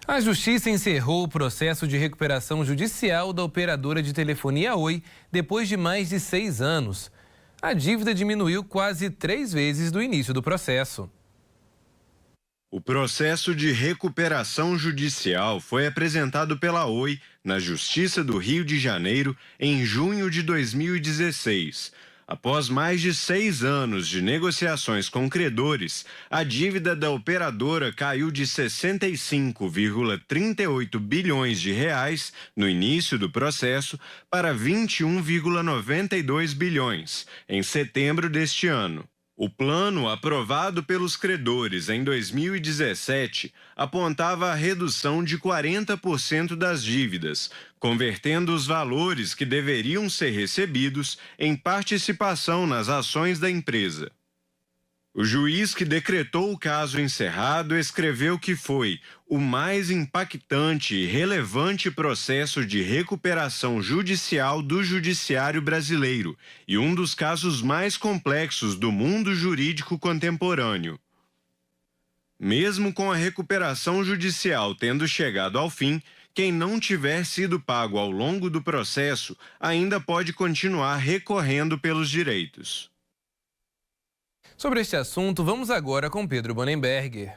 A Justiça encerrou o processo de recuperação judicial da operadora de telefonia Oi depois de mais de 6 anos. A dívida diminuiu quase 3 vezes do início do processo. O processo de recuperação judicial foi apresentado pela Oi na Justiça do Rio de Janeiro em junho de 2016. Após mais de 6 anos de negociações com credores, a dívida da operadora caiu de 65,38 bilhões de reais no início do processo para 21,92 bilhões em setembro deste ano. O plano aprovado pelos credores em 2017 apontava a redução de 40% das dívidas, convertendo os valores que deveriam ser recebidos em participação nas ações da empresa. O juiz que decretou o caso encerrado escreveu que foi o mais impactante e relevante processo de recuperação judicial do judiciário brasileiro e um dos casos mais complexos do mundo jurídico contemporâneo. Mesmo com a recuperação judicial tendo chegado ao fim, quem não tiver sido pago ao longo do processo ainda pode continuar recorrendo pelos direitos. Sobre este assunto, vamos agora com Pedro Bonenberger.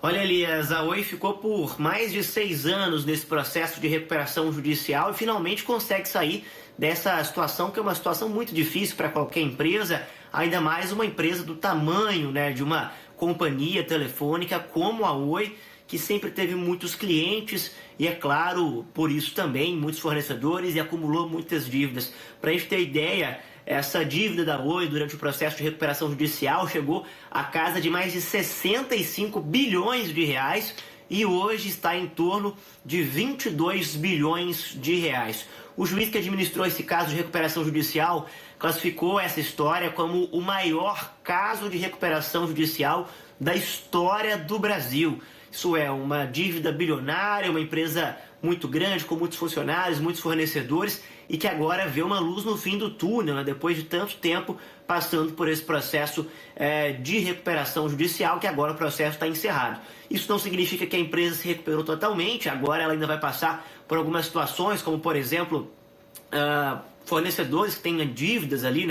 Olha, Elias, a Oi ficou por mais de 6 anos nesse processo de recuperação judicial e finalmente consegue sair dessa situação, que é uma situação muito difícil para qualquer empresa, ainda mais uma empresa do tamanho, de uma companhia telefônica como a Oi, que sempre teve muitos clientes e, é claro, por isso também muitos fornecedores e acumulou muitas dívidas. Para a gente ter ideia, essa dívida da Oi durante o processo de recuperação judicial chegou à casa de mais de 65 bilhões de reais e hoje está em torno de 22 bilhões de reais. O juiz que administrou esse caso de recuperação judicial classificou essa história como o maior caso de recuperação judicial da história do Brasil. Isso é uma dívida bilionária, uma empresa muito grande, com muitos funcionários, muitos fornecedores e que agora vê uma luz no fim do túnel, depois de tanto tempo passando por esse processo de recuperação judicial, que agora o processo está encerrado. Isso não significa que a empresa se recuperou totalmente, agora ela ainda vai passar por algumas situações, como por exemplo, fornecedores que têm dívidas ali,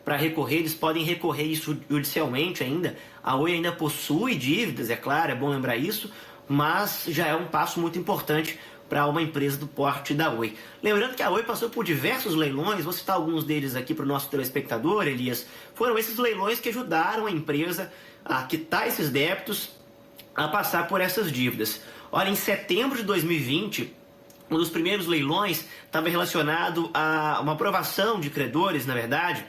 para recorrer, eles podem recorrer isso judicialmente ainda. A Oi ainda possui dívidas, é claro, é bom lembrar isso, mas já é um passo muito importante para uma empresa do porte da Oi. Lembrando que a Oi passou por diversos leilões, vou citar alguns deles aqui para o nosso telespectador, Elias. Foram esses leilões que ajudaram a empresa a quitar esses débitos, a passar por essas dívidas. Olha, em setembro de 2020, um dos primeiros leilões estava relacionado a uma aprovação de credores, na verdade,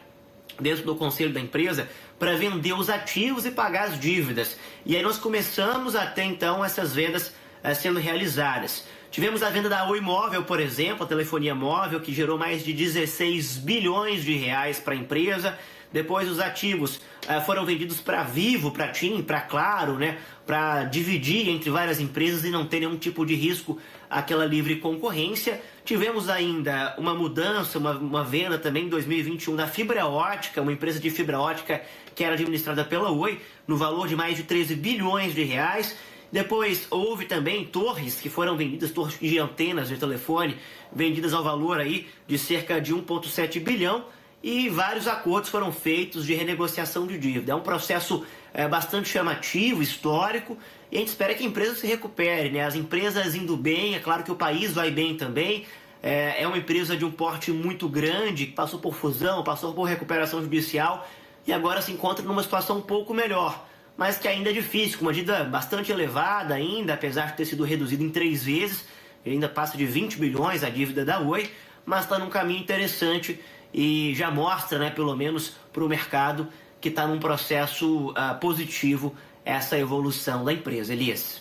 dentro do conselho da empresa, para vender os ativos e pagar as dívidas. E aí nós começamos a ter, então, essas vendas sendo realizadas. Tivemos a venda da Oi Móvel, por exemplo, a telefonia móvel, que gerou mais de 16 bilhões de reais para a empresa. Depois os ativos foram vendidos para Vivo, para TIM, para Claro, para dividir entre várias empresas e não ter nenhum tipo de risco aquela livre concorrência. Tivemos ainda uma mudança, uma venda também em 2021 da fibra ótica, uma empresa de fibra ótica que era administrada pela Oi, no valor de mais de 13 bilhões de reais. Depois houve também torres que foram vendidas, torres de antenas de telefone, vendidas ao valor aí de cerca de 1,7 bilhão. E vários acordos foram feitos de renegociação de dívida. É um processo bastante chamativo, histórico, e a gente espera que a empresa se recupere, As empresas indo bem, é claro que o país vai bem também. É uma empresa de um porte muito grande, que passou por fusão, passou por recuperação judicial e agora se encontra numa situação um pouco melhor, mas que ainda é difícil, com uma dívida bastante elevada ainda, apesar de ter sido reduzida em 3 vezes, ainda passa de 20 bilhões a dívida da Oi, mas está num caminho interessante e já mostra, pelo menos para o mercado, que está num processo positivo essa evolução da empresa. Elias.